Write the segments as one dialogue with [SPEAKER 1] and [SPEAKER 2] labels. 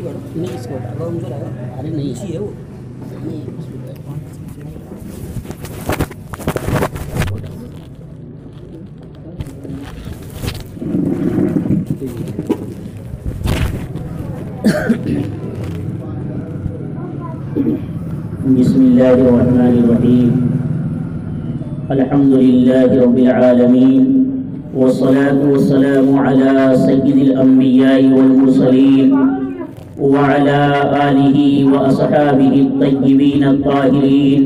[SPEAKER 1] نہیں اس کو ارے نہیں ہے وہ
[SPEAKER 2] بسم الله الرحمن الرحيم الحمد لله رب العالمين والصلاة والسلام على سيد الأنبياء والمرسلين وعلى آله وأصحابه الطيبين الطاهرين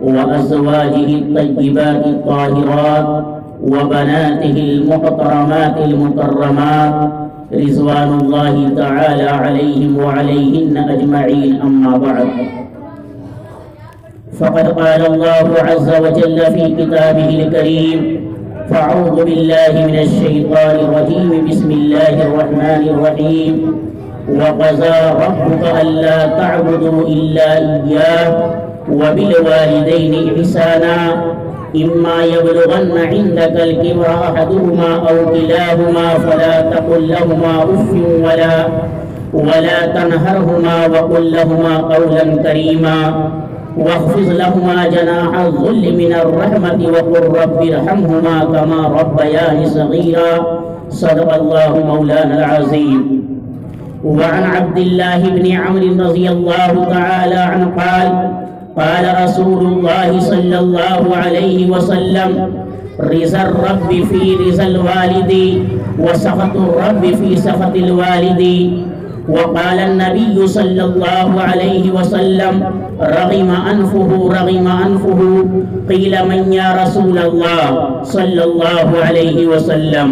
[SPEAKER 2] وأزواجه الطيبات الطاهرات وبناته المحترمات المكرمات رضوان الله تعالى عليهم وعليهن أجمعين أما بعد فقد قال الله عز وجل في كتابه الكريم فأعوذ بالله من الشيطان الرجيم بسم الله الرحمن الرحيم وقضى ربك ألا تعبدوا إلا إياه وبالوالدين إحسانا إما يبلغن عندك الكبر أحدهما أو كلاهما فلا تقل لهما أف ولا تنهرهما وقل لهما قولا كريما واخفض لهما جناح الذل من الرحمة وقل رب ارحمهما كما ربياني صغيرا صدق الله مولانا العظيم. وعن عبد الله بن عمرو رضي الله تعالى عنه قال رسول الله صلى الله عليه وسلم رضا الرب في رضا الوالد وسخط الرب في سخط الوالد. وقال النبي صلى الله عليه وسلم رغم أنفه قيل من يا رسول الله صلى الله عليه وسلم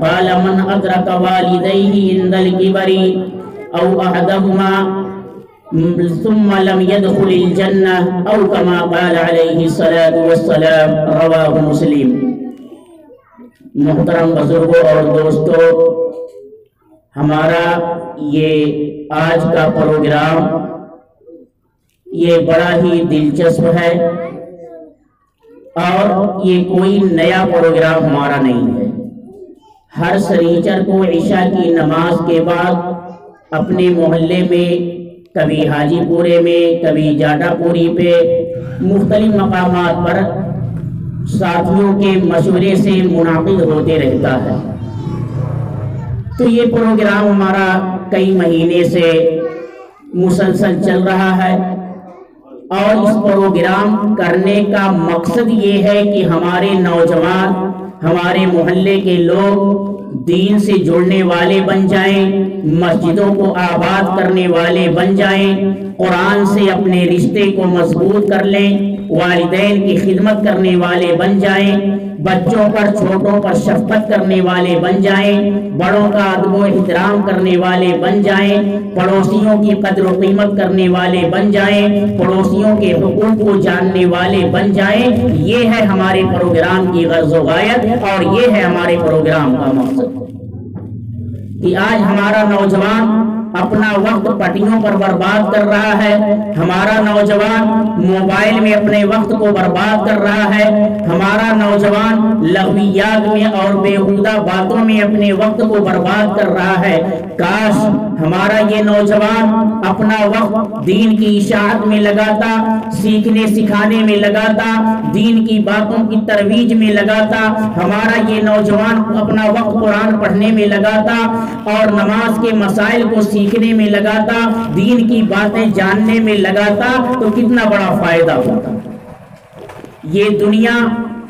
[SPEAKER 2] قال من أدرك والديه عند الكبر أو أحدهما ثم لم يدخل الجنة أو كما قال عليه الصلاة والسلام رواه مسلم. محترم بزرگوں اور دوستوں، ہمارا یہ آج کا پروگرام یہ بڑا ہی دلچسپ ہے اور یہ کوئی نیا پروگرام ہمارا نہیں ہے. ہر سنیچر کو عشاء کی نماز کے بعد اپنے محلے میں، کبھی حاجی پورے میں، کبھی جاٹا پوری پہ، مختلف مقامات پر ساتھیوں کے مشورے سے منعقد ہوتے رہتا ہے. تو یہ پروگرام ہمارا کئی مہینے سے مسلسل چل رہا ہے اور اس پروگرام کرنے کا مقصد یہ ہے کہ ہمارے نوجوان، ہمارے محلے کے لوگ دین سے جڑنے والے بن جائیں، مسجدوں کو آباد کرنے والے بن جائیں، قرآن سے اپنے رشتے کو مضبوط کر لیں، والدین کی خدمت کرنے والے بن جائیں، بچوں پر چھوٹوں پر شفقت کرنے والے بن جائیں، بڑوں کا ادب و احترام کرنے والے بن جائیں، پڑوسیوں کی قدر و قیمت کرنے والے بن جائیں، پڑوسیوں کے حقوق کو جاننے والے بن جائیں. یہ ہے ہمارے پروگرام کی غرض و غایت اور یہ ہے ہمارے پروگرام کا مقصد کہ آج ہمارا نوجوان اپنا وقت پٹیوں پر برباد کر رہا ہے، ہمارا نوجوان موبائل میں اپنے وقت کو برباد کر رہا ہے، ہمارا نوجوان لغویات میں اور بیہودہ باتوں میں اپنے وقت کو برباد کر رہا ہے. کاش ہمارا یہ نوجوان اپنا وقت دین کی اشاعت میں لگاتا، سیکھنے سکھانے میں لگاتا، دین کی باتوں کی ترویج میں لگاتا، ہمارا یہ نوجوان اپنا وقت قرآن پڑھنے میں لگاتا اور نماز کے مسائل کو سیکھنے میں لگاتا، دین کی باتیں جاننے میں لگاتا تو کتنا بڑا فائدہ ہوتا. یہ دنیا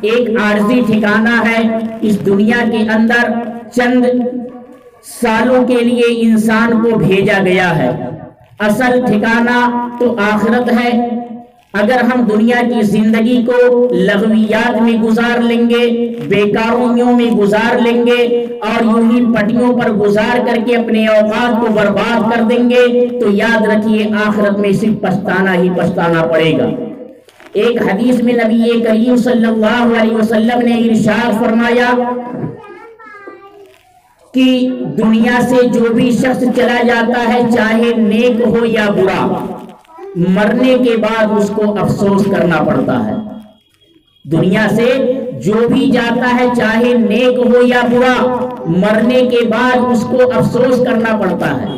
[SPEAKER 2] ایک عارضی ٹھکانہ ہے. اس دنیا کے اندر چند سالوں کے لیے انسان کو بھیجا گیا ہے. اصل ٹھکانہ تو آخرت ہے. اگر ہم دنیا کی زندگی کو لغویات میں گزار لیں گے، بیکاریوں میں گزار لیں گے اور یوں ہی پٹیوں پر گزار کر کے اپنے اوقات کو برباد کر دیں گے تو یاد رکھیے آخرت میں صرف پچھتانا ہی پچھتانا پڑے گا. ایک حدیث میں نبی کریم صلی اللہ علیہ وسلم نے ارشاد فرمایا کہ دنیا سے جو بھی شخص چلا جاتا ہے چاہے نیک ہو یا برا، مرنے کے بعد اس کو افسوس کرنا پڑتا ہے. دنیا سے جو بھی جاتا ہے چاہے نیک ہو یا برا، مرنے کے بعد اس کو افسوس کرنا پڑتا ہے.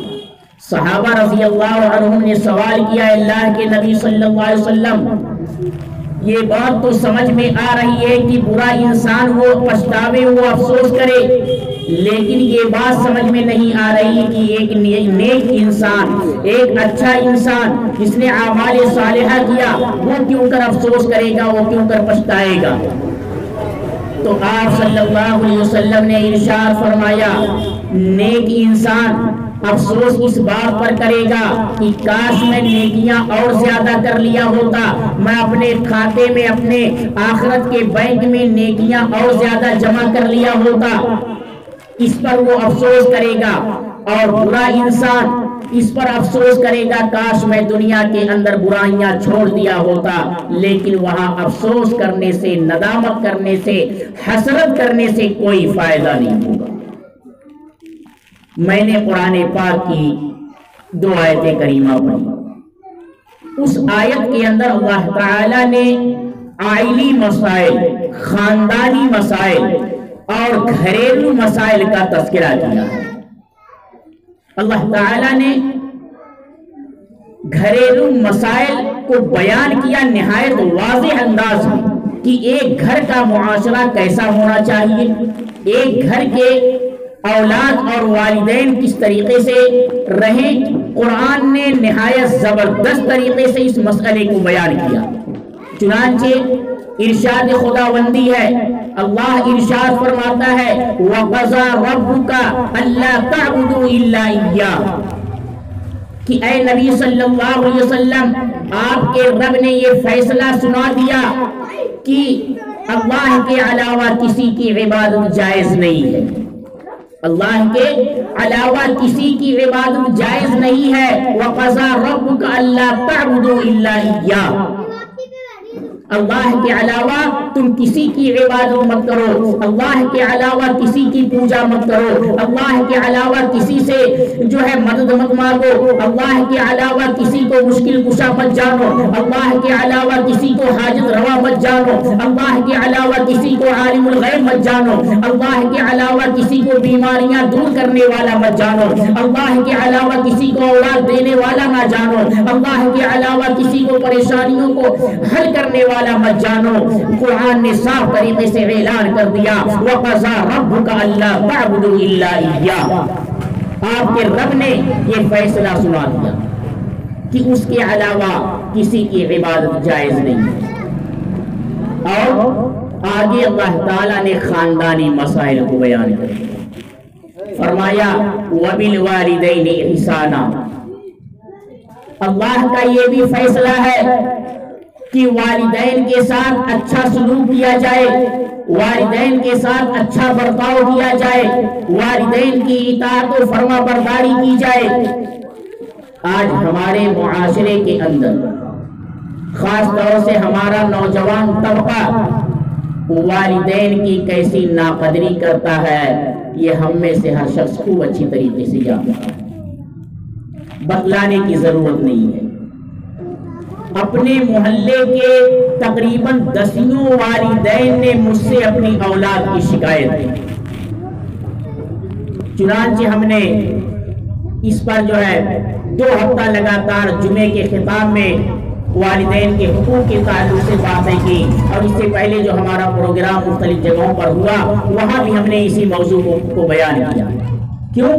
[SPEAKER 2] صحابہ رضی اللہ عنہم نے سوال کیا اللہ کے نبی صلی اللہ علیہ وسلم یہ بات تو سمجھ میں آ رہی ہے کہ برا انسان وہ پچھتاوے وہ افسوس کرے، لیکن یہ بات سمجھ میں نہیں آ رہی کہ ایک نیک انسان، ایک اچھا انسان جس نے اعمال صالحہ کیا وہ کیوں کر افسوس کرے گا، وہ کیوں کر پچھتائے گا؟ تو آپ صلی اللہ علیہ وسلم نے ارشاد فرمایا نیک انسان افسوس اس بات پر کرے گا کہ کاش میں نیکیاں اور زیادہ کر لیا ہوتا، میں اپنے کھاتے میں اپنے آخرت کے بینک میں نیکیاں اور زیادہ جمع کر لیا ہوتا، اس پر وہ افسوس کرے گا۔ اور برا انسان اس پر افسوس کرے گا کاش میں دنیا کے اندر برائیاں چھوڑ دیا ہوتا، لیکن وہاں افسوس کرنے سے، ندامت کرنے سے، حسرت کرنے سے کوئی فائدہ نہیں ہوگا۔ میں نے قرآن پاک کی 2 آیتیں کریمہ پڑھی، اس آیت کے اندر اللہ تعالی نے عائلی مسائل، خاندانی مسائل اور گھریلو مسائل کا تذکرہ کیا ہے۔ اللہ تعالی نے گھریلو مسائل کو بیان کیا نہایت واضح انداز میں کہ ایک گھر کا معاشرہ کیسا ہونا چاہیے، ایک گھر کے اولاد اور والدین کس طریقے سے رہیں۔ قرآن نے نہایت زبردست طریقے سے اس مسئلے کو بیان کیا، چنانچہ ارشاد خداوندی ہے، اللہ ارشاد فرماتا ہے وَقَضَى رَبُّكَ أَلَّا تَعْبُدُوا إِلَّا إِيَّاهُ، کہ اے نبی صلی اللہ علیہ وسلم آپ کے رب نے یہ فیصلہ سنا دیا کہ اللہ کے علاوہ کسی کی عبادت جائز نہیں ہے، اللہ کے علاوہ کسی کی عبادت جائز نہیں ہے۔ وَقَضَى رَبُّكَ أَلَّا تَعْبُدُوا إِلَّا إِيَّاهُ، اللہ کے علاوہ تم کسی کی عبادت مت کرو، اللہ کے علاوہ کسی کی پوجا مت کرو، اللہ کے علاوہ کسی سے جو ہے مدد مت مانگو، اللہ کے علاوہ کسی کو مشکل کشا مت جانو، اللہ کے علاوہ کسی کو حاجت روا مت جانو، اللہ کے علاوہ کسی کو عالم الغیب مت جانو، اللہ کے علاوہ کسی کو بیماریاں دور کرنے والا مت جانو، اللہ کے علاوہ کسی کو اولاد دینے والا نہ جانو، اللہ کے علاوہ کسی کو پریشانیوں کو حل کرنے والا مت جانو۔ قرآن نے صاف طریقے سے اعلان کر دیا وَقَضَى رَبُّكَ أَلَّا تَعْبُدُوا إِلَّا إِيَّاهُ، آپ کے رب نے یہ فیصلہ سنا دیا کہ اس کے علاوہ کسی کی عبادت جائز نہیں ہے۔ اور آگے اللہ تعالیٰ نے خاندانی مسائل کو بیان کر فرمایا وَبِالْوَالِدَيْنِ إِحْسَانًا، اللہ کا یہ بھی فیصلہ ہے کہ والدین کے ساتھ اچھا سلوک کیا جائے، والدین کے ساتھ اچھا برتاؤ کیا جائے، والدین کی اطاعت و فرما برداری کی جائے۔ آج ہمارے معاشرے کے اندر خاص طور سے ہمارا نوجوان طبقہ والدین کی کیسی ناقدری کرتا ہے یہ ہم میں سے ہر شخص خوب اچھی طریقے سے جانتا ہے، بتلانے کی ضرورت نہیں ہے۔ اپنے محلے کے تقریباً 10 والدین نے مجھ سے اپنی اولاد کی شکایت کی، چنانچہ ہم نے اس پر جو ہے 2 ہفتہ لگاتار جمعے کے خطاب میں والدین کے حقوق کے تعلق سے باتیں کی، اور اس سے پہلے جو ہمارا پروگرام مختلف جگہوں پر ہوا وہاں بھی ہم نے اسی موضوع کو بیان کیا۔ کیوں؟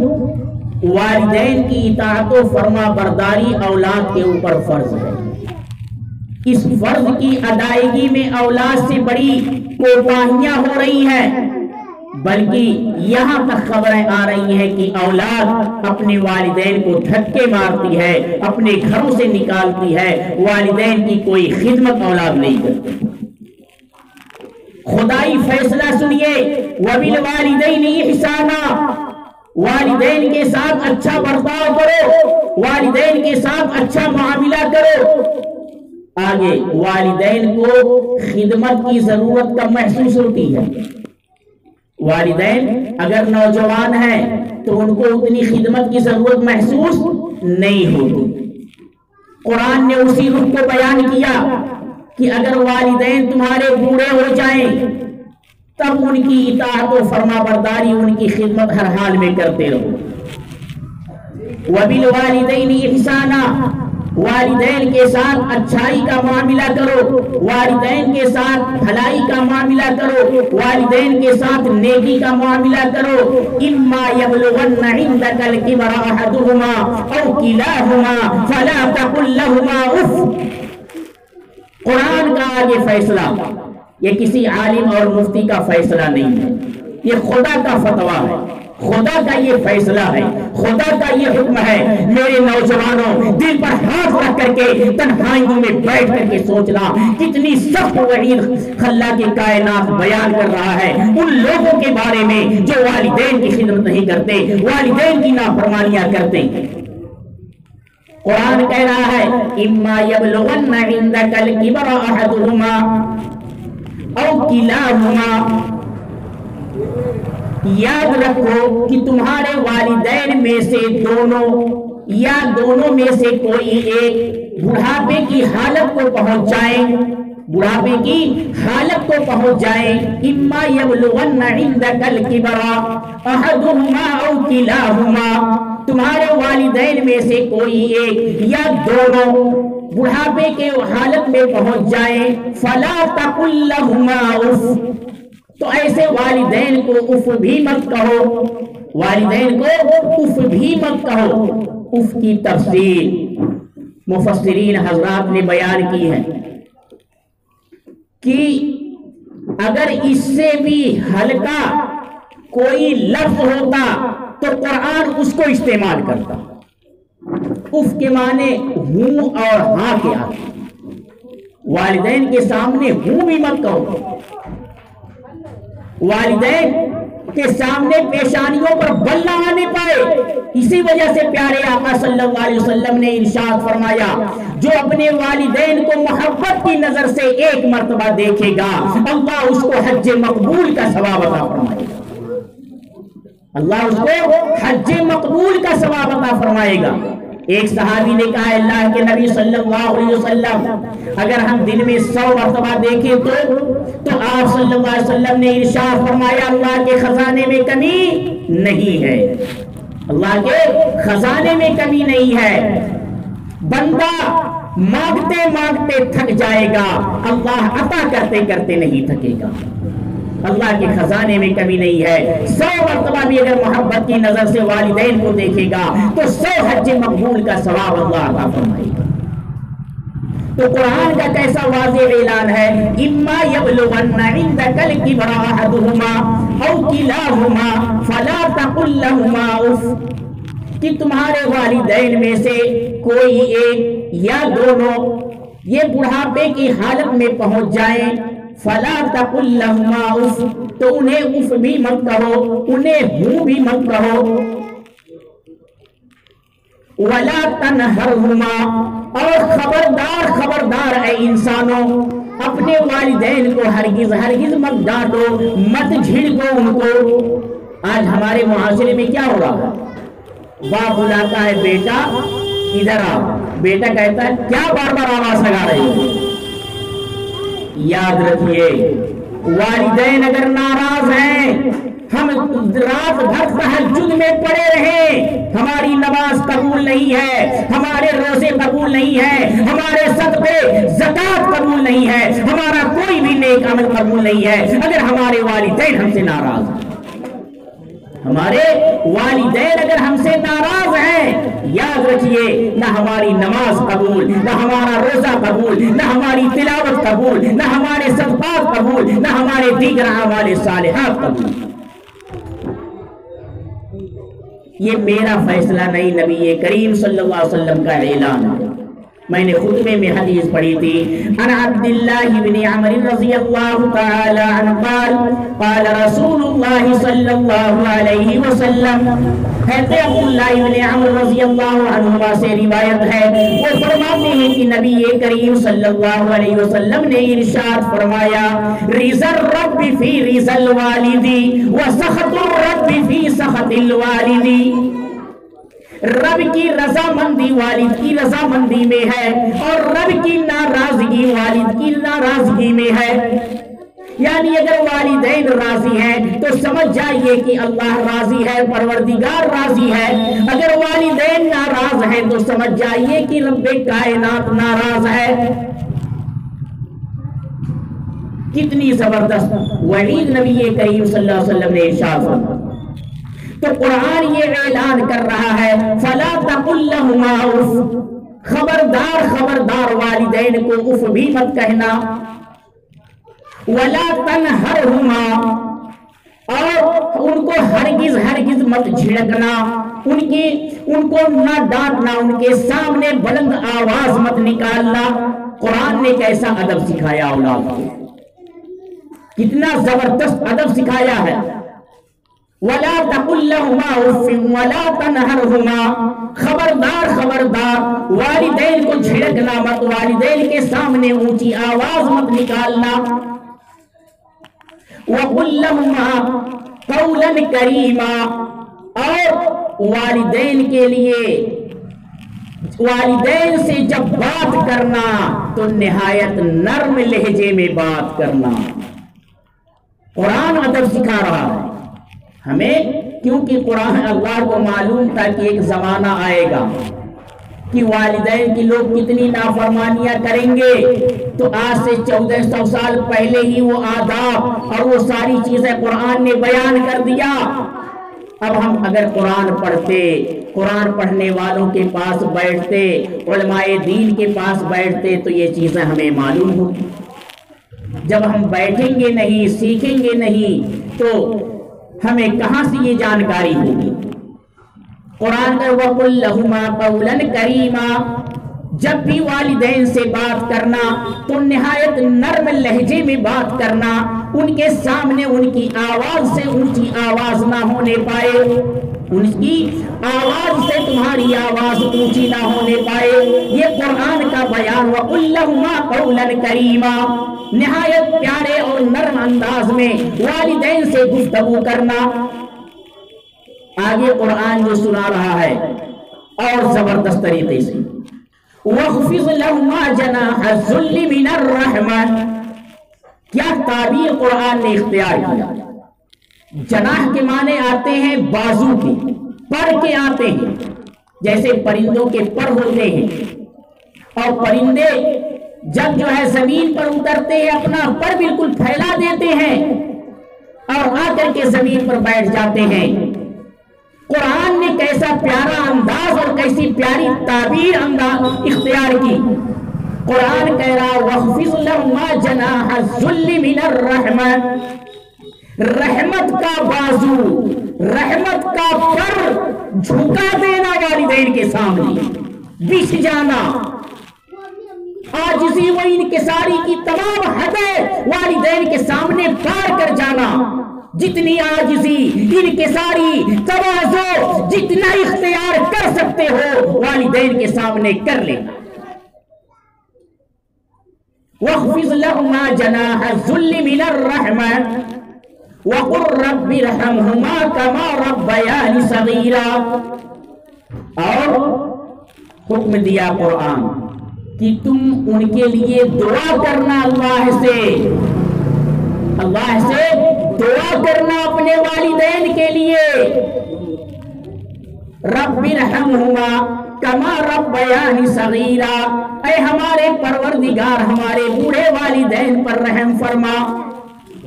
[SPEAKER 2] والدین کی اطاعت و فرما برداری اولاد کے اوپر فرض ہے، اس فرض کی ادائیگی میں اولاد سے بڑی کوتاہیاں ہو رہی ہیں، بلکہ یہاں تک خبریں آ رہی ہیں کہ اولاد اپنے والدین کو دھکے مارتی ہے، اپنے گھروں سے نکالتی ہے، والدین کی کوئی خدمت اولاد نہیں کرتی۔ خدائی فیصلہ سنیے وَبِالْوَالِدَيْنِ إِحْسَانًا، والدین کے ساتھ اچھا برتاؤ کرو، والدین کے ساتھ اچھا معاملہ کرو۔ آگے والدین کو خدمت کی ضرورت کب محسوس ہوتی ہے؟ والدین اگر نوجوان ہیں تو ان کو اتنی خدمت کی ضرورت محسوس نہیں ہوتی۔ قرآن نے اسی رخ کو بیان کیا کہ اگر والدین تمہارے بوڑھے ہو جائیں تب ان کی اطاعت و فرما برداری، ان کی خدمت ہر حال میں کرتے رہو۔ وبالوالدین احسانا، والدین کے ساتھ اچھائی کا معاملہ کرو، والدین کے ساتھ بھلائی کا معاملہ کرو، والدین کے ساتھ نیکی کا معاملہ کرو۔ اما یبلغن عندک الکبر احدہما او کلاہما فلا تقل لہما اف۔ قرآن کا آگے فیصلہ، یہ کسی عالم اور مفتی کا فیصلہ نہیں ہے، یہ خدا کا فتویٰ ہے، خدا کا یہ فیصلہ ہے، خدا کا یہ حکم ہے۔ میرے نوجوانوں، دل پر ہاتھ رکھ کر کے تنہائیوں میں بیٹھ کر کے سوچنا، کتنی سخت وعید اللہ کی کائنات بیان کر رہا ہے ان لوگوں کے بارے میں جو والدین کی خدمت نہیں کرتے، والدین کی نافرمانیاں کرتے۔ قرآن کہہ رہا ہے اما یبلغن عندک الکبر احدہما او کلاہما، یاد رکھو کہ تمہارے والدین میں سے دونوں یا دونوں میں سے کوئی ایک بڑھاپے کی حالت کو پہنچ جائیں، بڑھاپے کی حالت کو پہنچ جائیں۔ اما یبلغن عندک الکبر احدہما او کلاہما، تمہارے والدین میں سے کوئی ایک یا دونوں بڑھاپے کے حالت میں پہنچ جائیں، فلا تقل لہما اف، تو ایسے والدین کو اف بھی مت کہو، والدین کو اف بھی مت کہو۔ اف کی تفسیر مفسرین حضرات نے بیان کی ہے کہ اگر اس سے بھی ہلکا کوئی لفظ ہوتا تو قرآن اس کو استعمال کرتا۔ اف کے معنی ہوں اور ہاں کے آگے، والدین کے سامنے ہوں بھی مت کہو، والدین کے سامنے پیشانیوں پر بل نہ آنے پائے۔ اسی وجہ سے پیارے آقا صلی اللہ علیہ وسلم نے ارشاد فرمایا جو اپنے والدین کو محبت کی نظر سے ایک مرتبہ دیکھے گا اللہ اس کو حج مقبول کا ثواب عطا فرمائے گا، اللہ اس کو حج مقبول کا ثواب عطا فرمائے گا۔ ایک صحابی نے کہا اللہ کے نبی صلی اللہ علیہ وسلم اگر ہم دن میں 100 مرتبہ دیکھیں تو آپ صلی اللہ علیہ وسلم نے ارشاد فرمایا اللہ کے خزانے میں کمی نہیں ہے، اللہ کے خزانے میں کمی نہیں ہے۔ بندہ مانگتے مانگتے تھک جائے گا، اللہ عطا کرتے کرتے نہیں تھکے گا، اللہ کے خزانے میں کمی نہیں ہے۔ 100 مرتبہ بھی اگر محبت کی نظر سے والدین کو دیکھے گا تو 100 حج مقبول کا ثواب اللہ عطا فرمائے گا۔ تو قرآن کا کیسا واضح اعلان ہے اما یبلغن عندک الکبر احدہما او کلاہما فلا تقل لہما اف، کہ تمہارے والدین میں سے کوئی ایک یا دونوں یہ بڑھاپے کی حالت میں پہنچ جائیں، فلا تقل لہما اف، تو انہیں اف بھی مت کہو، انہیں ہوں بھی مت کہو۔ ولا تنہرہما، اور خبردار خبردار اے انسانوں اپنے والدین کو ہرگز ہرگز مت ڈانٹو، مت جھڑکو ان کو۔ آج ہمارے معاشرے میں کیا ہو رہا ہے، باپ بلاتا ہے بیٹا ادھر آؤ، بیٹا کہتا ہے کیا بار بار آواز لگا رہے ہو۔ یاد رکھیے والدین اگر ناراض ہیں، ہم رات بھر تہجد میں پڑے رہیں، ہماری نماز قبول نہیں ہے، ہمارے روزے قبول نہیں ہے، ہمارے صدقے زکات قبول نہیں ہے، ہمارا کوئی بھی نیک عمل قبول نہیں ہے اگر ہمارے والدین ہم سے ناراض ہیں، ہمارے والدین اگر ہم سے ناراض ہیں، یاد رکھیے نہ ہماری نماز قبول، نہ ہمارا روزہ قبول، نہ ہماری تلاوت قبول، نہ ہمارے صدقات قبول، نہ ہمارے دیگر اعمال صالحات قبول۔ یہ میرا فیصلہ نہیں، نبی کریم صلی اللہ علیہ وسلم کا اعلان ہے۔ میں نے خطبے میں حدیث پڑھی تھی عن عبداللہ بن عمر رضی اللہ تعالی عنہ قال قال رسول اللہ صلی اللہ علیہ وسلم، حضرت عبداللہ بن عمر رضی اللہ عنہ سے روایت ہے، وہ فرماتے ہیں کہ نبی کریم صلی اللہ علیہ وسلم نے ارشاد فرمایا رضا الرب فی رضا الوالدی وسخط الرب فی سخط الوالدی، رب کی رضامندی والد کی رضامندی میں ہے اور رب کی ناراضگی والد کی ناراضگی میں ہے۔ یعنی اگر والدین راضی ہیں تو سمجھ جائیے کہ اللہ راضی ہے، پروردگار راضی ہے۔ اگر والدین ناراض ہیں تو سمجھ جائیے کہ رب کائنات ناراض ہے۔ کتنی زبردست وعید نبی کریم صلی اللہ علیہ وسلم نے ارشاد فرمایا۔ تو قرآن یہ اعلان کر رہا ہے فَلَا تَقُلْ لَهُمَا اُفٍّ، خبردار خبردار والدین کو اف بھی مت کہنا، وَلَا تَنْهَرْهُمَا، اور ان کو ہرگز ہرگز مت جھڑکنا، ان کو نہ ڈانٹنا، ان کے سامنے بلند آواز مت نکالنا۔ قرآن نے کیسا ادب سکھایا اولاد کو، کتنا زبردست ادب سکھایا ہے۔ وَلَا تَقُلْ لَهُمَا اُفٍّ وَلَا تَنْهَرْهُمَا، خبردار خبردار والدین کو جھڑکنا مت، والدین کے سامنے اونچی آواز مت نکالنا۔ وَقُلْ لَهُمَا قَوْلًا كَرِيمًا، اور والدین کے لیے والدین سے جب بات کرنا تو نہایت نرم لہجے میں بات کرنا۔ قرآن ادب سکھا رہا ہے ہمیں، کیونکہ قرآن اللہ کو معلوم تھا کہ ایک زمانہ آئے گا کہ والدین کی لوگ کتنی نافرمانیاں کریں گے، تو آج سے 1400 سال پہلے ہی وہ آداب اور وہ ساری چیزیں قرآن نے بیان کر دیا۔ اب ہم اگر قرآن پڑھتے، قرآن پڑھنے والوں کے پاس بیٹھتے، علماء دین کے پاس بیٹھتے تو یہ چیزیں ہمیں معلوم ہوتی۔ جب ہم بیٹھیں گے نہیں، سیکھیں گے نہیں تو ہمیں کہاں سے یہ جانکاری ہوگی؟ قرآن کا وَقُلْ لَهُمَا قَوْلًا كَرِيمًا، جب بھی والدین سے بات کرنا تو نہایت نرم لہجے میں بات کرنا، ان کے سامنے ان کی آواز سے اونچی آواز نہ ہونے پائے، ان کی آواز سے تمہاری آواز اونچی نہ ہونے پائے۔ یہ قرآن کا بیان وَقُلْ لَهُمَا قَوْلًا كَرِيمًا، نہایت پیارے اور نرم انداز میں والدین سے گفتگو کرنا۔ آگے قرآن جو سنا رہا ہے اور زبردست طریقے سے وَخْفِضْ لَهُمَا جَنَاحَ الذُّلِّ مِنَ الرَّحْمَةِ، کیا تعبیر قرآن نے اختیار کیا۔ جناح کے معنی آتے ہیں بازو کے، پر کے آتے ہیں، جیسے پرندوں کے پر ہوتے ہیں، اور پرندے جب جو ہے زمین پر اترتے ہیں اپنا پر بالکل پھیلا دیتے ہیں اور آ کر کے زمین پر بیٹھ جاتے ہیں۔ قرآن نے کیسا پیارا انداز اور کیسی پیاری تعبیر اختیار کی۔ قرآن کہہ رہا وَخْفِضْ لَهُمَا جَنَاحَ الذُّلِّ مِنَ الرَّحْمَةِ، رحمت کا بازو، رحمت کا پر جھکا دینا والدین کے سامنے، بچھ جانا، عاجزی و انکساری کی تمام حدیں والدین کے سامنے پار کر جانا۔ جتنی عاجزی، انکساری، تواضع جتنا اختیار کر سکتے ہو والدین کے سامنے کر لینا۔ وَاخْفِضْ لَهُمَا جَنَاحَ الذُّلِّ مِنَ الرَّحْمَةِ وَقُلْ رَبِّ ارْحَمْهُمَا كَمَا رَبَّيَانِ صَغِيرًا، اور حکم دیا قرآن کہ تم ان کے لیے دعا کرنا، اللہ سے دعا کرنا اپنے والدین کے لیے۔ رب ارحمہما کما ربیانی صغیرا، اے ہمارے پروردگار ہمارے بوڑھے والدین پر رحم فرما،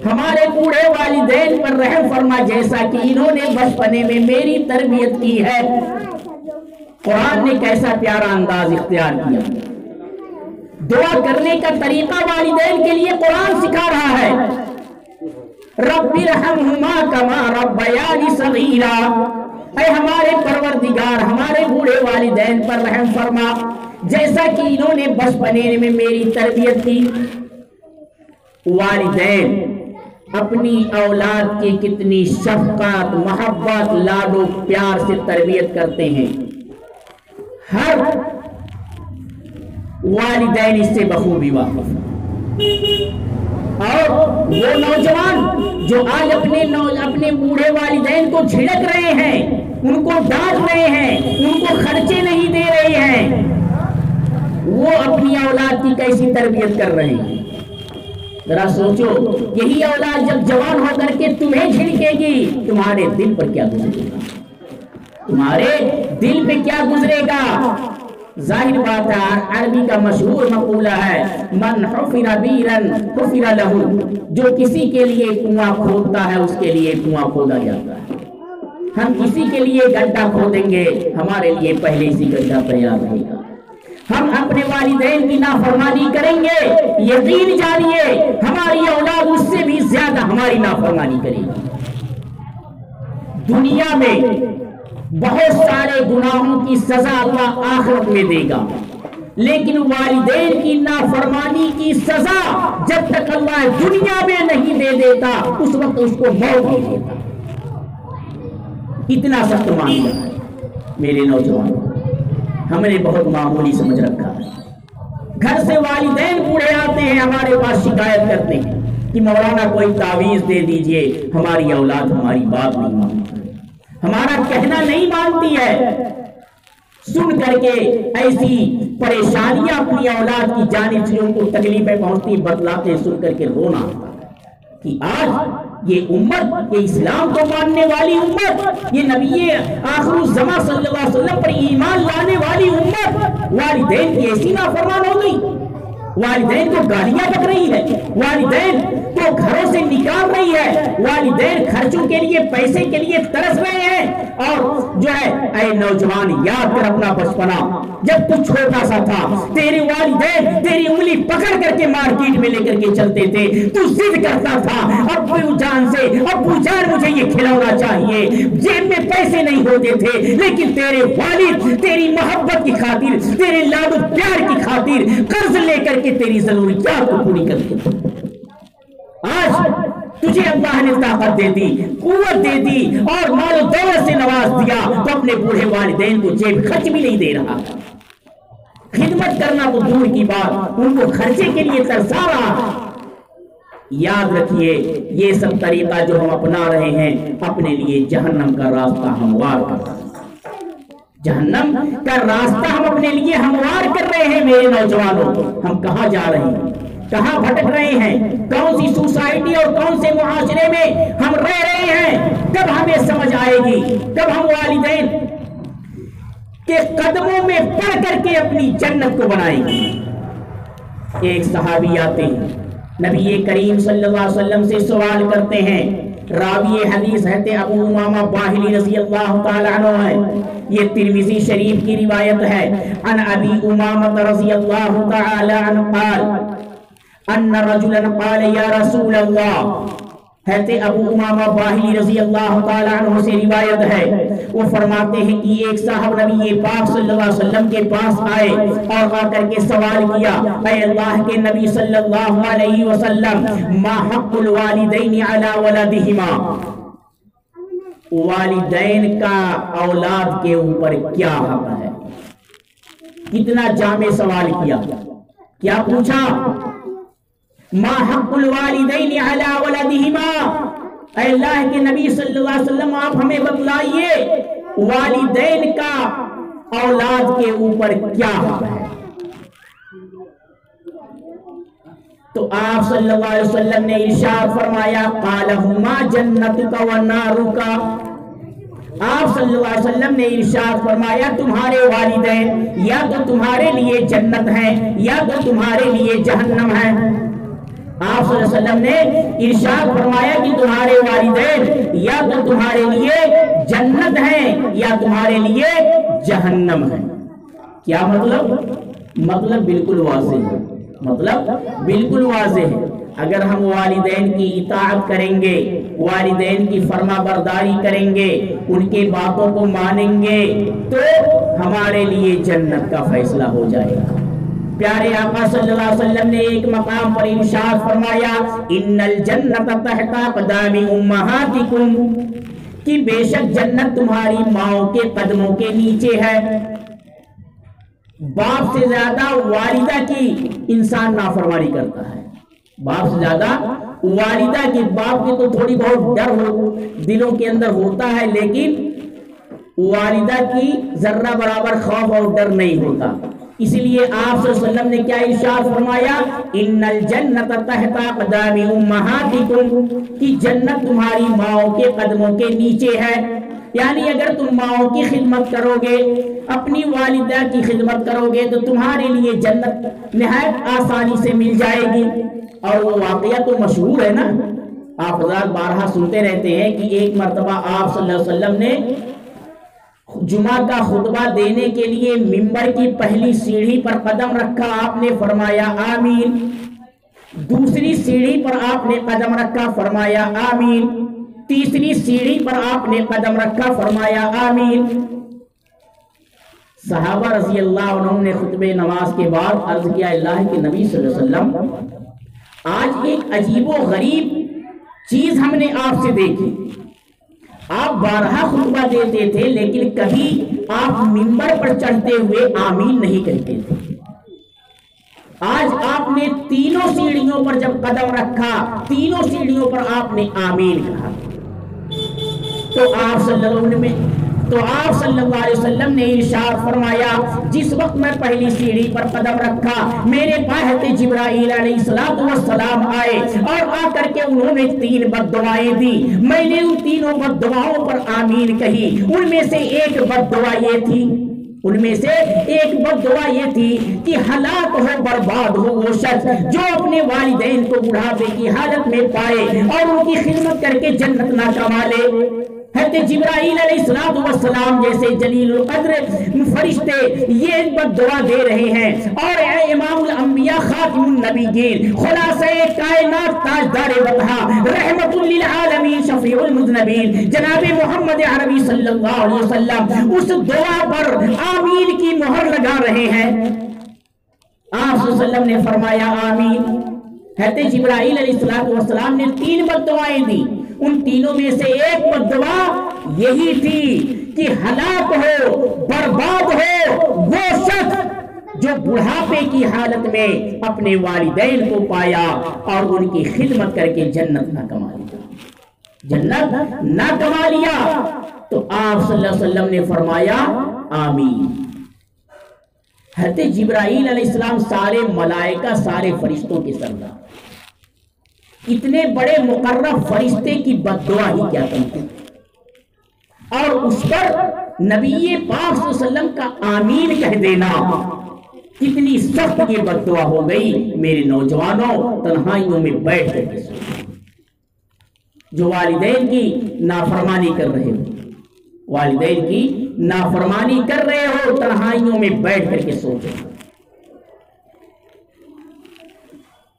[SPEAKER 2] ہمارے بوڑھے والدین پر رحم فرما جیسا کہ انہوں نے بچپنے میں میری تربیت کی ہے۔ قرآن نے کیسا پیارا انداز اختیار کیا۔ دعا کرنے کا طریقہ والدین کے لیے قرآن سکھا رہا ہے۔ رب ارحمہما کما ربیانی صغیرا، اے ہمارے پروردگار ہمارے بوڑھے والدین پر رحم فرما جیسا کہ انہوں نے بچپنے میں میری تربیت کی۔ والدین اپنی اولاد کی کتنی شفقت، محبت، لاڈ و پیار سے تربیت کرتے ہیں، ہر والدین اس سے بخوبی واقف۔ اور وہ نوجوان جو آج اپنے بوڑھے والدین کو جھڑک رہے ہیں، ان کو ڈانٹ رہے ہیں، ان کو خرچے نہیں دے رہے ہیں، وہ اپنی اولاد کی کیسی تربیت کر رہے ہیں۔ ذرا سوچو، یہی اولاد جب جوان ہو کر کے تمہیں جھڑکے گی، تمہارے دل پر کیا گزرے گا؟ تمہارے دل پہ کیا گزرے گا؟ ظاہر بات ہے، عربی کا مشہور مقولہ ہے، من حفر بیرن حفر لہو، جو کسی کے لیے کنواں کھودتا ہے اس کے لیے کنواں کھودا جاتا ہے۔ ہم کسی کے لیے گڈھا کھودیں گے، ہمارے لیے پہلے ہی گڈھا تیار رہے گا۔ ہم اپنے والدین کی نافرمانی کریں گے، یقین جانیے ہماری اولاد اس سے بھی زیادہ ہماری نافرمانی کرے گی۔ دنیا میں بہت سارے گناہوں کی سزا اللہ آخرت میں دے گا، لیکن والدین کی نافرمانی کی سزا جب تک اللہ دنیا میں نہیں دے دیتا اس وقت اس کو موت دے دیتا۔ اتنا سخت معاملہ ہے میرے نوجوانوں، ہم نے بہت معمولی سمجھ رکھا ہے۔ گھر سے والدین بوڑھے آتے ہیں، ہمارے پاس شکایت کرتے ہیں کہ مولانا کوئی تعویذ دے دیجئے، ہماری اولاد ہماری بات نہیں مانتی، ہمارا کہنا نہیں مانتی ہے۔ سن کر کے ایسی پریشانیاں اپنی اولاد کی جانب سے ان کو تکلیفیں پہنچتی، بتلاتے سن کر کے رونا کہ آج یہ امت، یہ اسلام کو ماننے والی امت، یہ نبی آخر الزمان صلی اللہ علیہ وسلم پر ایمان لانے والی امت، والدین کی ایسی نافرمان ہو گئی، والدین کو گالیاں بک رہی ہے، والدین کو گھروں سے نکال رہی ہے، والدین خرچوں کے لیے پیسے کے لیے ترس رہے ہیں۔ اور جو ہے اے نوجوان، یاد کر اپنا بچپنا، جب تو چھوٹا سا تھا تیرے والدین تیری انگلی پکڑ کر کے مارکیٹ میں لے کر کے چلتے تھے، تو ضد کرتا تھا ابو جان سے، ابو جان مجھے یہ کھلونا چاہیے، جیب میں پیسے نہیں ہوتے تھے، لیکن تیرے والد تیری محبت کی خاطر، تیرے لاڈ و پیار کی خاطر قرض لے کر کے تیری ضروریات کو پوری کرتے تھے۔ آج تجھے اللہ نے طاقت دے دی، قوت دے دی اور مال و دولت سے نواز دیا، تو اپنے بوڑھے والدین کو جیب خرچ بھی نہیں دے رہا، خدمت کرنا تو دور کی بات، ان کو خرچے کے لیے ترسا رہا۔ یاد رکھیے یہ سب طریقہ جو ہم اپنا رہے ہیں اپنے لیے جہنم کا راستہ ہموار کر رہے ہیں، جہنم کا راستہ ہم اپنے لیے ہموار کر رہے ہیں۔ میرے نوجوانوں، ہم کہاں جا رہے ہیں، کہاں بھٹک رہے ہیں، کون سی سوسائٹی اور کون سے معاشرے میں ہم رہ رہے ہیں؟ کب ہمیں سمجھ آئے گی، کب ہم والدین کے قدموں میں پڑ کر کے اپنی جنت کو بنائیں گے؟ ایک صحابی آتے ہیں، نبی کریم صلی اللہ علیہ وسلم سے سوال کرتے ہیں، راوی حدیث ہے ابو امامہ باہلی رضی اللہ تعالی عنہ ہے، یہ ترمذی شریف کی روایت ہے، عن ابی امامہ رضی اللہ تعالی عنہ قال ان رجلا قال یا رسول اللہ، حضرت ابو امامہ باہلی رضی اللہ تعالی عنہ سے روایت ہے، وہ فرماتے ہیں کہ ایک صاحب نبی پاک صلی اللہ علیہ وسلم کے پاس آئے اور آ کر کے سوال کیا، اے اللہ کے نبی صلی اللہ علیہ وسلم، ما حق الوالدین علی ولدہما، والدین کا اولاد کے اوپر کیا حق ہے؟ کتنا جامع سوال کیا، کیا پوچھا؟ ما حق الوالدین علی ولدہما، اے اللہ کے نبی صلی اللہ علیہ وسلم آپ ہمیں بتلائیے والدین کا اولاد کے اوپر کیا حق ہے؟ تو آپ صلی اللہ علیہ وسلم نے ارشاد فرمایا، قالہما جنتک و نارک، آپ صلی اللہ علیہ وسلم نے ارشاد فرمایا تمہارے والدین یا تو تمہارے لیے جنت ہیں یا تو تمہارے لیے جہنم ہے۔ آپ صلی اللہ علیہ وسلم نے ارشاد فرمایا کہ تمہارے والدین یا تو تمہارے لیے جنت ہیں یا تمہارے لیے جہنم ہے۔ کیا مطلب؟ مطلب بالکل واضح ہے، مطلب بالکل واضح ہے۔ اگر ہم والدین کی اطاعت کریں گے، والدین کی فرما برداری کریں گے، ان کے باتوں کو مانیں گے تو ہمارے لیے جنت کا فیصلہ ہو جائے گا۔ پیارے آقا صلی اللہ علیہ وسلم نے ایک مقام پر ارشاد فرمایا، ان الجنت تحت اقدام امہاتکم، کہ بے شک جنت تمہاری ماؤں کے قدموں کے نیچے ہے۔ باپ سے زیادہ والدہ کی انسان نافرمانی کرتا ہے، باپ سے زیادہ والدہ کی، باپ کی تو تھوڑی بہت ڈر ہو دلوں کے اندر ہوتا ہے، لیکن والدہ کی ذرہ برابر خوف اور ڈر نہیں ہوتا۔ اس لیے آپ صلی اللہ علیہ وسلم نے کیا ارشاد فرمایا، ان الجنت تحت اقدام امہاتکم، کہ جنت تمہاری ماؤں کے قدموں کے نیچے ہے۔ یعنی اگر تم ماؤں کی خدمت کرو گے، اپنی والدہ کی خدمت کرو گے تو تمہارے لیے جنت نہایت آسانی سے مل جائے گی۔ اور وہ واقعہ تو مشہور ہے نا، آپ حضرات بارہا سنتے رہتے ہیں کہ ایک مرتبہ آپ صلی اللہ علیہ وسلم نے جمعہ کا خطبہ دینے کے لیے منبر کی پہلی سیڑھی پر قدم رکھا، آپ نے فرمایا آمین۔ دوسری سیڑھی پر آپ نے قدم رکھا، فرمایا آمین۔ تیسری سیڑھی پر آپ نے قدم رکھا، فرمایا آمین۔ صحابہ رضی اللہ عنہ نے خطبہ نماز کے بعد عرض کیا، اللہ کے نبی صلی اللہ علیہ وسلم، آج ایک عجیب و غریب چیز ہم نے آپ سے دیکھی۔ آپ بارہا خطبہ دیتے تھے لیکن کبھی آپ منبر پر چڑھتے ہوئے آمین نہیں کہتے تھے۔ آج آپ نے تینوں سیڑھیوں پر جب قدم رکھا، تینوں سیڑھیوں پر آپ نے آمین کہا۔ تو آپ صلی اللہ علیہ وسلم نے ارشاد فرمایا، جس وقت میں پہلی سیڑھی پر قدم رکھا، میرے پاس جبرائیل علیہ السلام آئے اور آ کر کے انہوں نے 3 بد دعائیں دی۔ میں نے ان تینوں بد دعاؤں پر آمین کہی۔ ان میں سے ایک بد دعا یہ تھی کہ ہلاک ہو، برباد ہو وہ شخص جو اپنے والدین کو بڑھاپے کی حالت میں پائے اور ان کی خدمت کر کے جنت نہ کما لے۔ حضرت جبرائیل علیہ السلام جیسے جلیل القدر فرشتے یہ بد دعا دے رہے ہیں، اور اے امام الانبیاء خاتم النبیین خلاصہ کائنات تاجدار بطحا رحمت للعالمین شفیع المذنبین جناب محمد عربی صلی اللہ علیہ وسلم اس دعا پر آمین کی مہر لگا رہے ہیں۔ آپ صلی اللہ علیہ وسلم نے فرمایا آمین۔ حضرت جبرائیل علیہ السلام نے 3 بد دعائیں دی، ان تینوں میں سے ایک بد دعا یہی تھی کہ ہلاک ہو، برباد ہو وہ شخص جو بڑھاپے کی حالت میں اپنے والدین کو پایا اور ان کی خدمت کر کے جنت نہ کما لیا۔ تو آپ صلی اللہ علیہ وسلم نے فرمایا آمین۔ حضرت جبرائیل علیہ السلام سارے ملائکہ، سارے فرشتوں کے سردار، اتنے بڑے مقرب فرشتے کی بد دعا ہی کیا کرتے، اور اس پر نبی پاک صلی اللہ علیہ وسلم کا آمین کہہ دینا کتنی سخت یہ بد دعا ہو گئی۔ میرے نوجوانوں، تنہائیوں میں بیٹھ کر کے جو والدین کی نافرمانی کر رہے ہو، والدین کی نافرمانی کر رہے ہو، تنہائیوں میں بیٹھ کر کے سوچو۔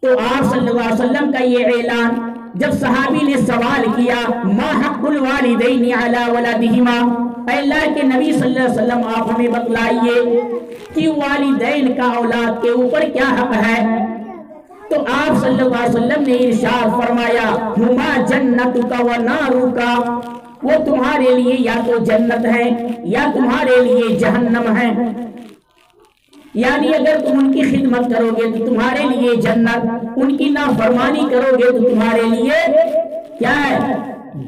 [SPEAKER 2] تو آپ صلی اللہ علیہ وسلم کا یہ اعلان جب صحابی نے سوال کیا، ما حق الوالدین علی ولدہما، اے اللہ کے نبی صلی اللہ علیہ وسلم آپ ہمیں بتلائیے کہ والدین کا اولاد کے اوپر کیا حق ہے۔ تو آپ صلی اللہ علیہ وسلم نے ارشاد فرمایا، ہما جنتک و نارک، وہ تمہارے لیے یا تو جنت ہے یا تمہارے لیے جہنم ہے۔ یعنی اگر تم ان کی خدمت کرو گے تو تمہارے لیے جنت، ان کی نافرمانی کرو گے تو تمہارے لیے کیا ہے؟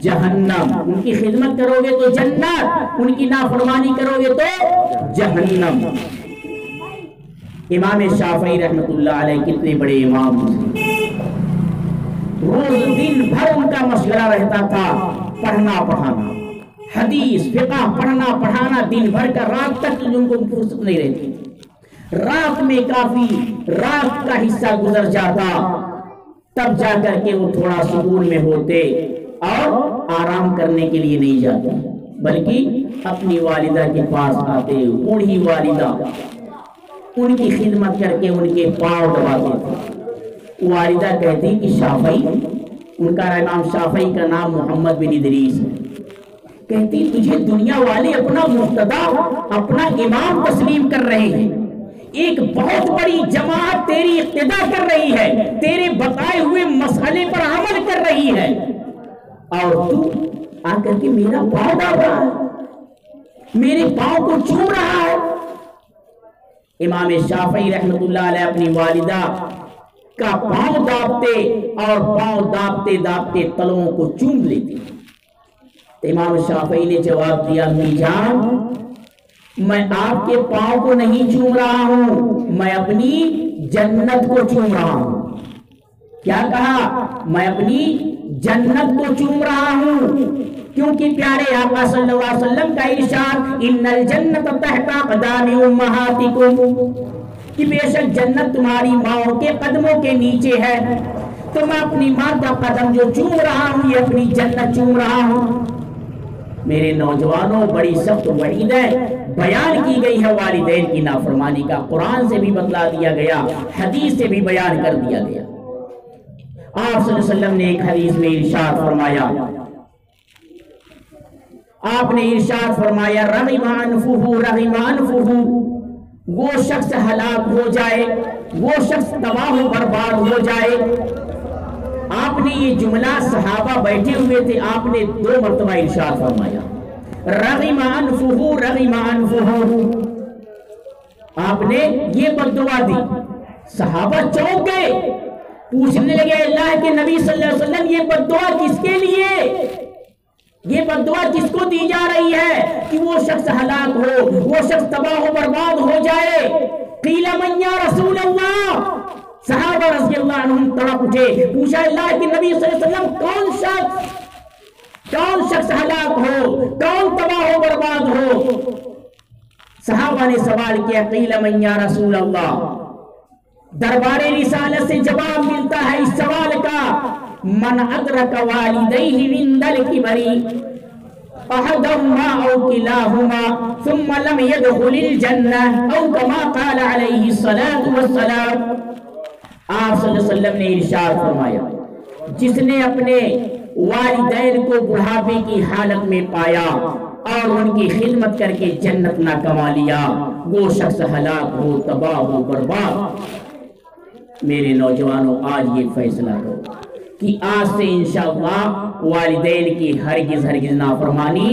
[SPEAKER 2] جہنم۔ ان کی خدمت کرو گے تو جنت، ان کی نافرمانی کرو گے تو جہنم۔ امام شافعی رحمت اللہ علیہ کتنے بڑے امام ہیں، روز دن بھر ان کا مشغلہ رہتا تھا پڑھنا پڑھانا، حدیث فقہ پڑھنا پڑھانا دن بھر کا، رات تک ان کو فرصت نہیں رہتی۔ رات میں کافی رات کا حصہ گزر جاتا، تب جا کر کے وہ تھوڑا سکون میں ہوتے اور آرام کرنے کے لیے نہیں جاتے، بلکہ اپنی والدہ کے پاس آتے، بوڑھی والدہ، ان کی خدمت کر کے ان کے پاؤں دباتے تھے۔ والدہ کہتی کہ شافعی، ان کا امام شافعی کا نام محمد بن ادریس ہے، کہتی تجھے دنیا والے اپنا مقتدا، اپنا امام تسلیم کر رہے ہیں، ایک بہت بڑی جماعت تیری اقتدا کر رہی ہے، تیرے بتائے ہوئے مسئلے پر عمل کر رہی ہے، اور تو آ کر کے میرا پاؤں داب رہا ہے، میرے پاؤں کو چوم رہا ہے۔ امام شافعی رحمت اللہ علیہ اپنی والدہ کا پاؤں دابتے اور پاؤں دابتے دابتے تلوں کو چوم لیتے۔ امام شافعی نے جواب دیا، امی جان میں آپ کے پاؤں کو نہیں چوم رہا ہوں، میں اپنی جنت کو چوم رہا ہوں۔ کیا کہا؟ میں اپنی جنت کو چوم رہا ہوں، کیونکہ پیارے آقا صلی اللہ علیہ وسلم کا ارشاد ان الجنت تحت اقدام امہاتکم، کہ بے شک جنت تمہاری ماؤں کے قدموں کے نیچے ہے۔ تو میں اپنی ماں کا قدم جو چوم رہا ہوں، یہ اپنی جنت چوم رہا ہوں۔ میرے نوجوانوں، بڑی سخت وعید ہے، بیان کی گئی ہے والدین کی نافرمانی کا، قرآن سے بھی بتلا دیا گیا، حدیث سے بھی بیان کر دیا گیا۔ آپ صلی اللہ علیہ وسلم نے ایک حدیث میں ارشاد فرمایا، آپ نے ارشاد فرمایا رغم انفہ، وہ شخص ہلاک ہو جائے، وہ شخص تباہ و برباد ہو جائے۔ آپ نے یہ جملہ، صحابہ بیٹھے ہوئے تھے، آپ نے 2 مرتبہ ارشاد فرمایا رغم انفہ، آپ نے یہ بد دعا دی۔ صحابہ چونک گئے، پوچھنے لگے اللہ کے نبی صلی اللہ علیہ وسلم یہ بد دعا کس کے لیے، یہ بد دعا کس کو دی جا رہی ہے کہ وہ شخص ہلاک ہو، وہ شخص تباہ و برباد ہو جائے؟ قیل من یا رسول اللہ، صحابہ رضی اللہ عنہم تڑپ اٹھے، پوچھا اللہ کے نبی صلی اللہ علیہ وسلم کون شخص ہلاک ہو، کون تباہ و برباد ہو؟ صحابہ نے سوال کیا قیل من یا رسول اللہ، دربار رسالت سے جواب ملتا ہے اس سوال کا، من ادرک والدیہ عند الکبر احدہما او کلاہما ثم لم يدخل الجنہ او کما قال علیہ الصلاة والسلام۔ آپ صلی اللہ علیہ وسلم نے ارشاد فرمایا جس نے اپنے والدین کو بڑھاپے کی حالت میں پایا اور ان کی خدمت کر کے جنت نہ کما لیا، وہ شخص ہلاک ہو، تباہ ہو، برباد۔ میرے نوجوانوں، آج یہ فیصلہ کرو کہ آج سے انشاءاللہ والدین کی ہرگز نافرمانی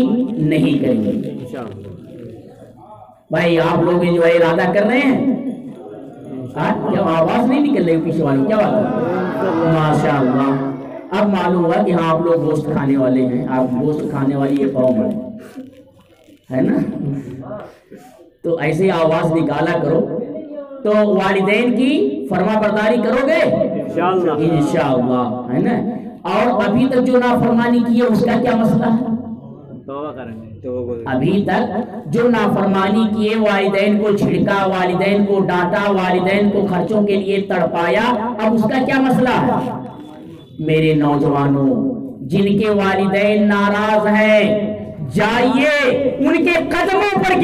[SPEAKER 2] نہیں کریں گے۔ بھائی آپ لوگ جو ہے ارادہ کر رہے ہیں، کیا آواز نہیں نکل رہی پیچھے والوں؟ کیا بات ہے؟ ماشاءاللہ، اب معلوم ہوا کہ ہاں آپ لوگ گوشت کھانے والے ہیں، آپ گوشت کھانے والی یہ قوم ہے نا؟ تو ایسے آواز نکالا کرو، تو والدین کی فرما برداری کرو گے انشاءاللہ، ہے نا؟ اور ابھی تک جو نافرمانی کی ہے اس کا کیا مسئلہ ہے؟ توبہ کریں گے۔ ابھی تک جو نافرمانی کیے، والدین کو چھڑکا، والدین کو ڈانٹا، والدین کو خرچوں کے لیے تڑپایا، اب اس کا کیا مسئلہ ہے؟ میرے نوجوانوں، جن کے والدین ناراض ہیں، جائیے ان کے قدموں پر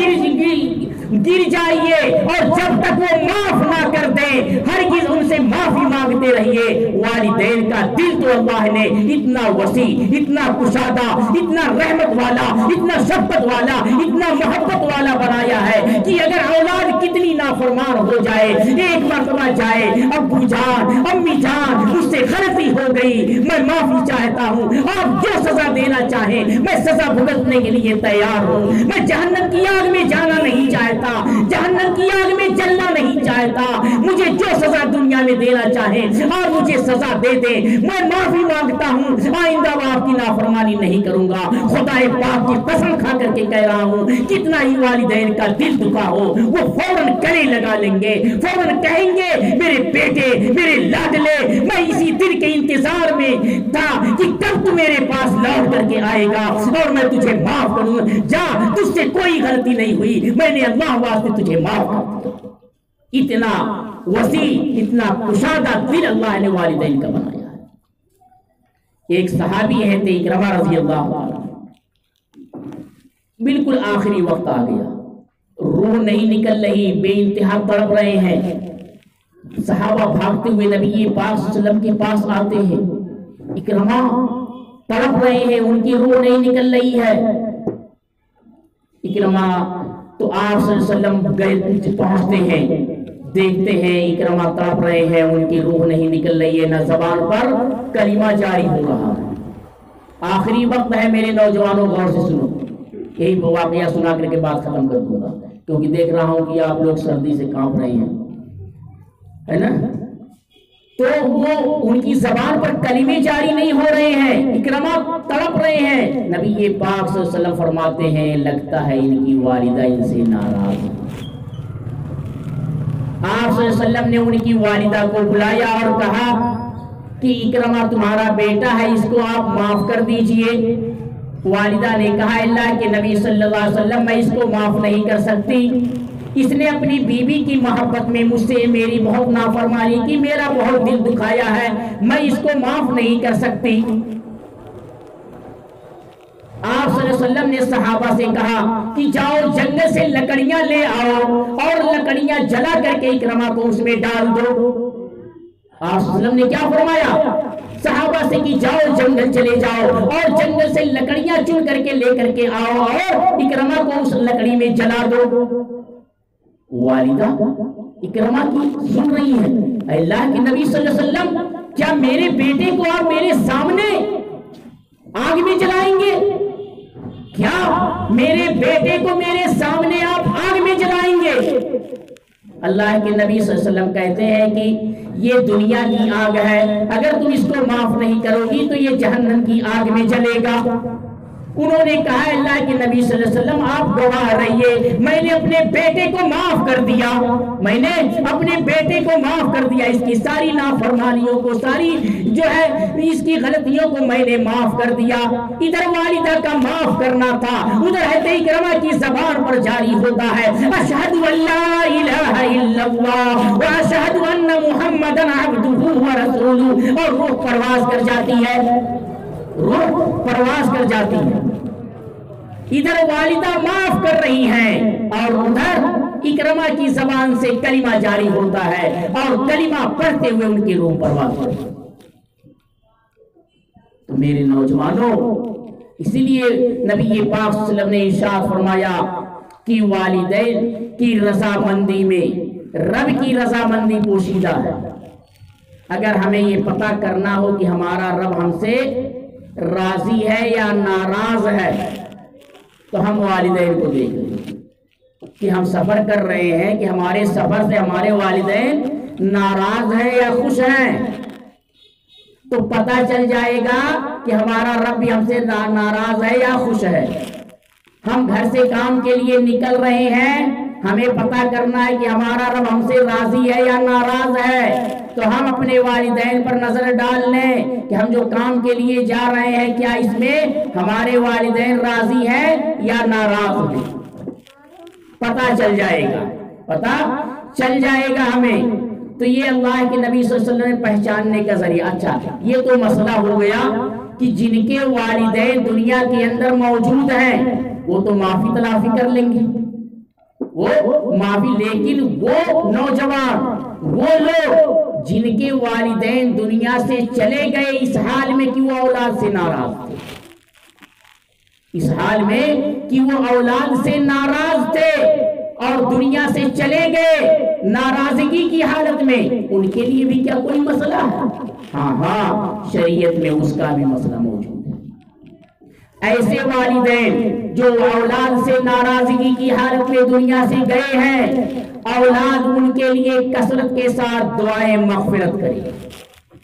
[SPEAKER 2] گر جائیے، اور جب تک وہ معاف نہ کر دیں ہرگز ان سے معافی مانگتے رہیے۔ والدین کا دل تو اللہ نے اتنا وسیع، اتنا کشادہ، اتنا رحمت والا، اتنا شفقت والا، اتنا محبت والا بنایا ہے کہ اگر اولاد کتنی نافرمان ہو جائے، ایک مرتبہ جائے ابو جان، امی جان مجھ سے غلطی ہو گئی، میں معافی چاہتا ہوں، آپ جو سزا دینا چاہیں میں سزا بھگتنے کے لیے تیار ہوں، میں جہنم کی آگ میں جانا نہیں چاہتا، جہنم کی آگ میں جلنا نہیں چاہتا، مجھے جو سزا دنیا میں دینا چاہیں اور مجھے سزا دے دیں، میں معافی مانگتا ہوں، آئندہ میں آپ کی نافرمانی نہیں کروں گا۔ خدا پاک کی قسم کھا کر کے کہہ رہا ہوں، کتنا ہی والدین کا دل دکھا ہو، وہ فوراً گلے لگا لیں گے، فوراً کہیں گے میرے بیٹے، میرے لاڈلے، میں اسی دن کے انتظار میں تھا کہ کب تو میرے پاس لوٹ کر کے آئے گا اور میں تجھے معاف کروں، جا تجھ سے کوئی غلطی نہیں ہوئی، میں نے اللہ واسطے تجھے معاف کر دیا۔ اتنا وسیع، اتنا کشادہ دل اللہ نے والدین کا بنایا ہے۔ ایک صحابی ہے اکرمہ رضی اللہ عنہ، بالکل آخری وقت آ گیا، روح نہیں نکل رہی، بے انتہا تڑپ رہے ہیں، صحابہ بھاگتے ہوئے نبی پاک صلی اللہ علیہ وسلم کے پاس آتے ہیں، اکرمہ تڑپ رہے ہیں، ان کی روح نہیں نکل رہی ہے۔ اکرمہ تو آپ صلی اللہ علیہ وسلم گئے، پہنچتے ہیں، دیکھتے ہیں اکرمہ تڑپ رہے ہیں، ان کی روح نہیں نکل رہی ہے، نہ زبان پر کلمہ جاری ہو رہا ہے۔ آخری وقت ہے میرے نوجوانوں، غور سے سنو، یہی واقعہ سنا کر کے بات ختم کر دوں گا، کیونکہ دیکھ رہا ہوں کہ آپ لوگ سردی سے کانپ رہے ہیں، ہے نا؟ تو وہ ان کی زبان پر کلمے جاری نہیں ہو رہے ہیں، اکرما تڑپ رہے ہیں۔ نبی پاک صلی اللہ علیہ وسلم فرماتے ہیں لگتا ہے ان کی والدہ ان سے ناراض ہے۔ آپ صلی اللہ علیہ وسلم نے ان کی والدہ کو بلایا اور کہا کہ اکرما تمہارا بیٹا ہے، اس کو آپ معاف کر دیجئے۔ والدہ نے کہا اللہ کے نبی صلی اللہ علیہ وسلم میں اس کو معاف نہیں کر سکتی، اس نے اپنی بیوی کی محبت میں مجھ سے میری بہت نافرمانی کی، میرا بہت دل دکھایا ہے، میں اس کو معاف نہیں کر سکتی۔ آپ صلی اللہ علیہ وسلم نے صحابہ سے کہا کہ جاؤ جنگل سے لکڑیاں لے آؤ اور لکڑیاں جلا کر کے اکرما کو اس میں ڈال دو۔ آپ صلی اللہ علیہ وسلم نے کیا فرمایا؟ صحابہ سے کہ جاؤ جنگل چلے جاؤ اور جنگل سے لکڑیاں چن کر کے لے کر کے آؤ اور اکرما کو اس لکڑی میں جلا دو۔ والدہ اکرما کی سن رہی ہے، اللہ کے نبی صلی اللہ علیہ وسلم کیا میرے بیٹے کو آپ میرے سامنے آگ میں جلائیں گے؟ کیا میرے بیٹے کو میرے سامنے آپ آگ میں جلائیں گے؟ اللہ کے نبی صلی اللہ علیہ وسلم کہتے ہیں کہ یہ دنیا کی آگ ہے، اگر تم اس کو معاف نہیں کرو گی تو یہ جہنم کی آگ میں جلے گا۔ انہوں نے کہا اللہ کے نبی صلی اللہ علیہ وسلم آپ گواہ رہیے، میں نے اپنے بیٹے کو معاف کر دیا، میں نے اپنے بیٹے کو معاف کر دیا، اس کی ساری نافرمانیوں کو، ساری جو ہے اس کی غلطیوں کو میں نے معاف کر دیا۔ ادھر والدہ کا معاف کرنا تھا، ادھر حضرت اکرما کی زبان پر جاری ہوتا ہے اشہد ان لا الہ الا اللہ واشہد ان محمدا عبدہ ورسولہ، اور روح پرواز کر جاتی ہے، روح پرواز کر جاتی ہے۔ ادھر والدہ معاف کر رہی ہیں اور ادھر اکرما کی زبان سے کلمہ جاری ہوتا ہے اور کلمہ پڑھتے ہوئے ان کی روح پرواز کرتی ہے۔ تو میرے نوجوانوں، اسی لیے نبی پاک صلی اللہ علیہ وسلم نے ارشاد فرمایا کہ والدین کی رضامندی میں رب کی رضامندی پوشیدہ ہے۔ اگر ہمیں یہ پتہ کرنا ہو کہ ہمارا رب ہم سے راضی ہے یا ناراض ہے تو ہم والدین کو دیکھ لیں کہ ہم سفر کر رہے ہیں کہ ہمارے سفر سے ہمارے والدین ناراض ہیں یا خوش ہیں، تو پتہ چل جائے گا کہ ہمارا رب بھی ہم سے ناراض ہے یا خوش ہے۔ ہم گھر سے کام کے لیے نکل رہے ہیں، ہمیں پتہ کرنا ہے کہ ہمارا رب ہم سے راضی ہے یا ناراض ہے، تو ہم اپنے والدین پر نظر ڈال لیں کہ ہم جو کام کے لیے جا رہے ہیں کیا اس میں ہمارے والدین راضی ہیں یا ناراض ہیں، پتہ چل جائے گا، پتہ چل جائے گا ہمیں۔ تو یہ اللہ کے نبی صلی اللہ علیہ وسلم نے پہچاننے کا ذریعہ۔ اچھا، یہ تو مسئلہ ہو گیا کہ جن کے والدین دنیا کے اندر موجود ہیں وہ تو معافی تلافی کر لیں گے، وہ معافی، لیکن وہ نوجوان، وہ لوگ جن کے والدین دنیا سے چلے گئے اس حال میں کہ وہ اولاد سے ناراض تھے، اس حال میں کہ وہ اولاد سے ناراض تھے اور دنیا سے چلے گئے ناراضگی کی حالت میں، ان کے لیے بھی کیا کوئی مسئلہ ہے؟ ہاں، شریعت میں اس کا بھی مسئلہ موجود ہے۔ ایسے والدین جو اولاد سے ناراضگی کی حالت میں دنیا سے گئے ہیں، اولاد ان کے لیے کثرت کے ساتھ دعائیں مغفرت کرے،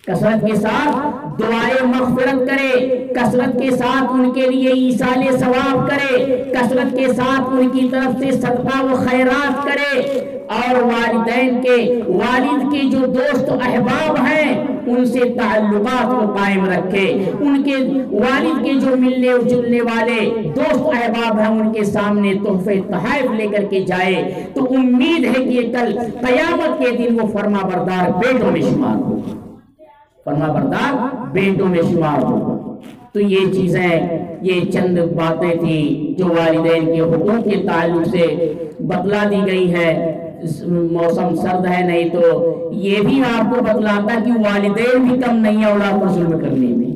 [SPEAKER 2] کثرت کے ساتھ دعائیں مغفرت کرے، کثرت کے ساتھ ان کے لیے ایصال ثواب کرے، کثرت کے ساتھ ان کی طرف سے صدقہ و خیرات کرے، اور والدین کے، والد کے جو دوست و احباب ہیں ان سے تعلقات کو قائم رکھے، ان کے والد کے جو ملنے اور جلنے والے دوست احباب ہیں ان کے سامنے تحفے تحائف لے کر کے جائے، تو امید ہے کہ کل قیامت کے دن وہ فرما بردار بیٹوں میں شمار ہوگا، فرما بردار بیٹوں میں شمار ہوگا۔ تو یہ چیزیں، یہ چند باتیں تھیں جو والدین کے حقوق کے تعلق سے بتلا دی گئی ہے۔ موسم سرد ہے، نہیں تو یہ بھی آپ کو بتلاتا کہ والدین بھی کم نہیں ہے اولاد پر ظلم کرنے میں،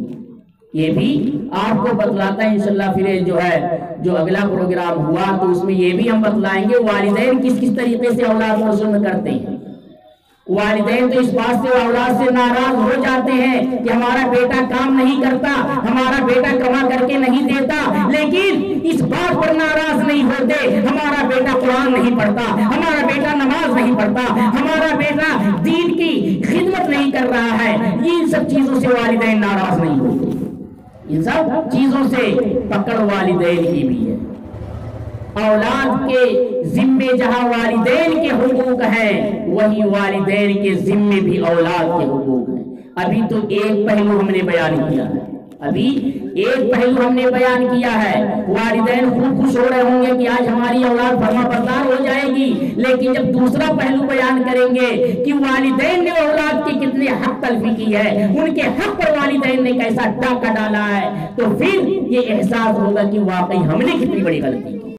[SPEAKER 2] یہ بھی آپ کو بتلاتا ہے۔ انشاءاللہ پھر جو اگلا پروگرام ہوا تو اس میں یہ بھی ہم بتلائیں گے والدین کس کس طریقے سے اولاد پر ظلم کرتے ہیں۔ والدین تو اس بات سے اولاد سے ناراض ہو جاتے ہیں کہ ہمارا بیٹا کام نہیں کرتا، ہمارا بیٹا کما کر کے نہیں دیتا، لیکن اس بات پر ناراض نہیں ہوتے ہمارا بیٹا قرآن نہیں پڑھتا، ہمارا بیٹا نماز نہیں پڑھتا، ہمارا بیٹا دین کی خدمت نہیں کر رہا سب چیزوں سے والدین ناراض نہیں ہوتے، ان سب چیزوں سے پکڑ والدین کی بھی ہے۔ اولاد کے ذمے جہاں والدین کے حقوق ہیں، وہی والدین کے ذمے بھی اولاد کے حقوق ہیں۔ ابھی تو ایک پہلو ہم نے بیان کیا ہے، ابھی ایک پہلو ہم نے بیان کیا ہے۔ والدین خوب خوش ہو رہے ہوں گے کہ آج ہماری اولاد فرما بردار ہو جائے گی، لیکن جب دوسرا پہلو بیان کریں گے کہ والدین نے اولاد کی کتنے حق تلفی کی ہے، ان کے حق پر والدین نے کیسا ڈاکہ ڈالا ہے، تو پھر یہ احساس ہوگا کہ واقعی ہم نے کتنی بڑی غلطی کی۔